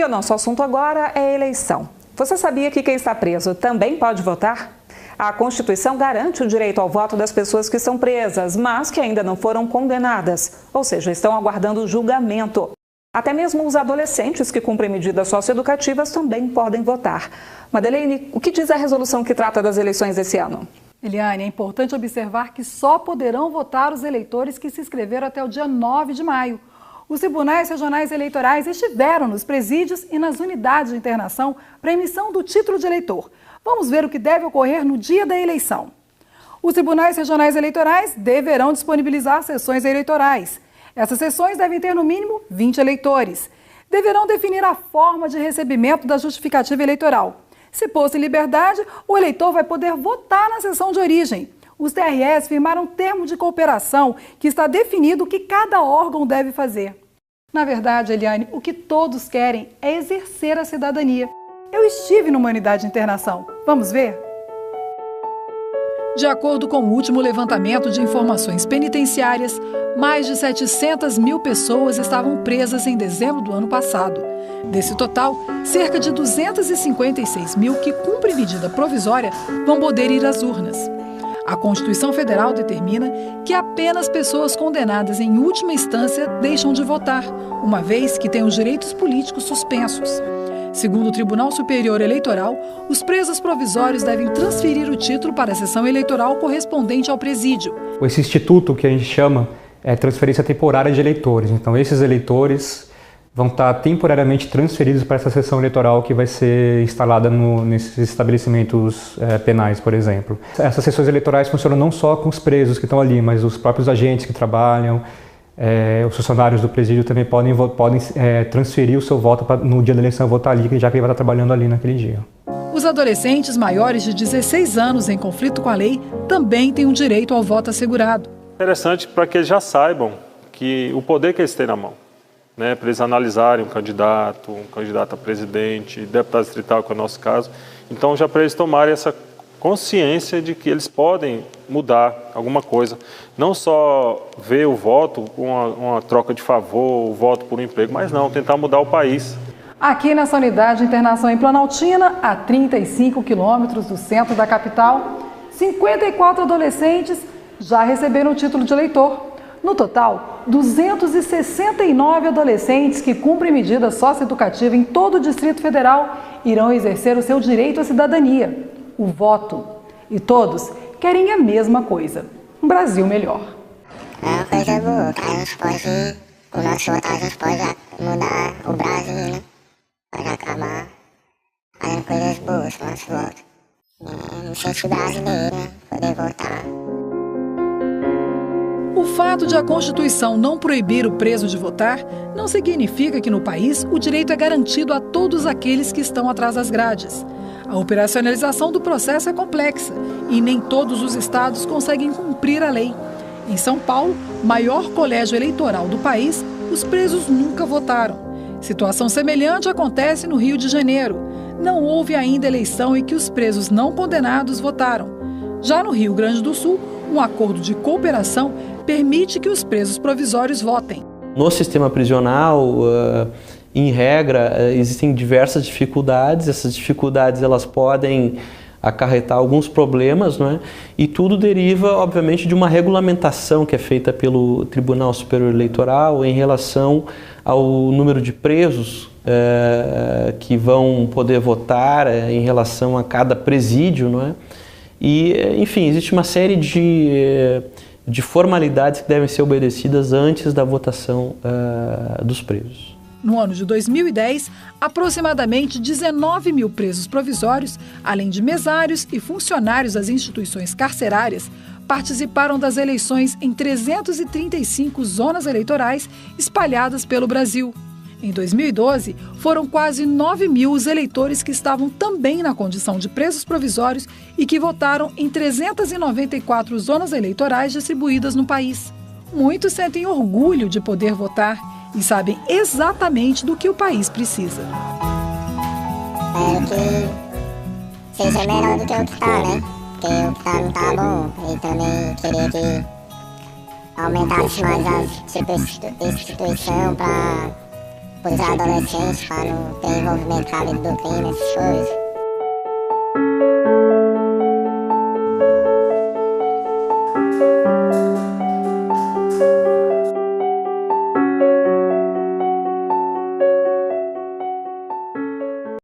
E o nosso assunto agora é eleição. Você sabia que quem está preso também pode votar? A Constituição garante o direito ao voto das pessoas que são presas, mas que ainda não foram condenadas, ou seja, estão aguardando julgamento. Até mesmo os adolescentes que cumprem medidas socioeducativas também podem votar. Madeleine, o que diz a resolução que trata das eleições desse ano? Eliane, é importante observar que só poderão votar os eleitores que se inscreveram até o dia 9 de maio. Os tribunais regionais eleitorais estiveram nos presídios e nas unidades de internação para emissão do título de eleitor. Vamos ver o que deve ocorrer no dia da eleição. Os tribunais regionais eleitorais deverão disponibilizar sessões eleitorais. Essas sessões devem ter no mínimo 20 eleitores. Deverão definir a forma de recebimento da justificativa eleitoral. Se posto em liberdade, o eleitor vai poder votar na sessão de origem. Os TREs firmaram um termo de cooperação que está definido o que cada órgão deve fazer. Na verdade, Eliane, o que todos querem é exercer a cidadania. Eu estive numa unidade de internação. Vamos ver? De acordo com o último levantamento de informações penitenciárias, mais de 700 mil pessoas estavam presas em dezembro do ano passado. Desse total, cerca de 256 mil que cumprem medida provisória vão poder ir às urnas. A Constituição Federal determina que apenas pessoas condenadas em última instância deixam de votar, uma vez que têm os direitos políticos suspensos. Segundo o Tribunal Superior Eleitoral, os presos provisórios devem transferir o título para a sessão eleitoral correspondente ao presídio. Esse instituto que a gente chama é transferência temporária de eleitores. Então, esses eleitores vão estar temporariamente transferidos para essa sessão eleitoral que vai ser instalada nesses estabelecimentos penais, por exemplo. Essas sessões eleitorais funcionam não só com os presos que estão ali, mas os próprios agentes que trabalham, os funcionários do presídio também podem transferir o seu voto no dia da eleição, votar ali, já que ele vai estar trabalhando ali naquele dia. Os adolescentes maiores de 16 anos em conflito com a lei também têm um direito ao voto assegurado. Interessante para que eles já saibam que o poder que eles têm na mão, né, para eles analisarem um candidato a presidente, deputado distrital, que é o nosso caso. Então, já para eles tomarem essa consciência de que eles podem mudar alguma coisa. Não só ver o voto com uma troca de favor, o voto por um emprego, mas não, tentar mudar o país. Aqui nessa unidade de internação em Planaltina, a 35 quilômetros do centro da capital, 54 adolescentes já receberam o título de eleitor. No total, 269 adolescentes que cumprem medida socioeducativa em todo o Distrito Federal irão exercer o seu direito à cidadania, o voto. E todos querem a mesma coisa, um Brasil melhor. É uma coisa boa, que a gente pode, com o nosso voto, a gente pode mudar o Brasil, né? Pode acabar fazendo coisas boas com o nosso voto. Me sentir brasileiro, né? Poder votar. O fato de a Constituição não proibir o preso de votar não significa que no país o direito é garantido a todos aqueles que estão atrás das grades. A operacionalização do processo é complexa e nem todos os estados conseguem cumprir a lei. Em São Paulo, maior colégio eleitoral do país, os presos nunca votaram. Situação semelhante acontece no Rio de Janeiro. Não houve ainda eleição em que os presos não condenados votaram. Já no Rio Grande do Sul, um acordo de cooperação permite que os presos provisórios votem. No sistema prisional, em regra, existem diversas dificuldades. Essas dificuldades elas podem acarretar alguns problemas, não é? E tudo deriva, obviamente, de uma regulamentação que é feita pelo Tribunal Superior Eleitoral em relação ao número de presos que vão poder votar em relação a cada presídio, não é? E, enfim, existe uma série de formalidades que devem ser obedecidas antes da votação dos presos. No ano de 2010, aproximadamente 19 mil presos provisórios, além de mesários e funcionários das instituições carcerárias, participaram das eleições em 335 zonas eleitorais espalhadas pelo Brasil. Em 2012, foram quase 9 mil os eleitores que estavam também na condição de presos provisórios e que votaram em 394 zonas eleitorais distribuídas no país. Muitos sentem orgulho de poder votar e sabem exatamente do que o país precisa. Que seja melhor do que o que está, né? Porque o que está não está bom. E também queria que aumentasse mais as instituição para pros adolescentes, para não ter envolvimento com a vida do crime, essas coisas.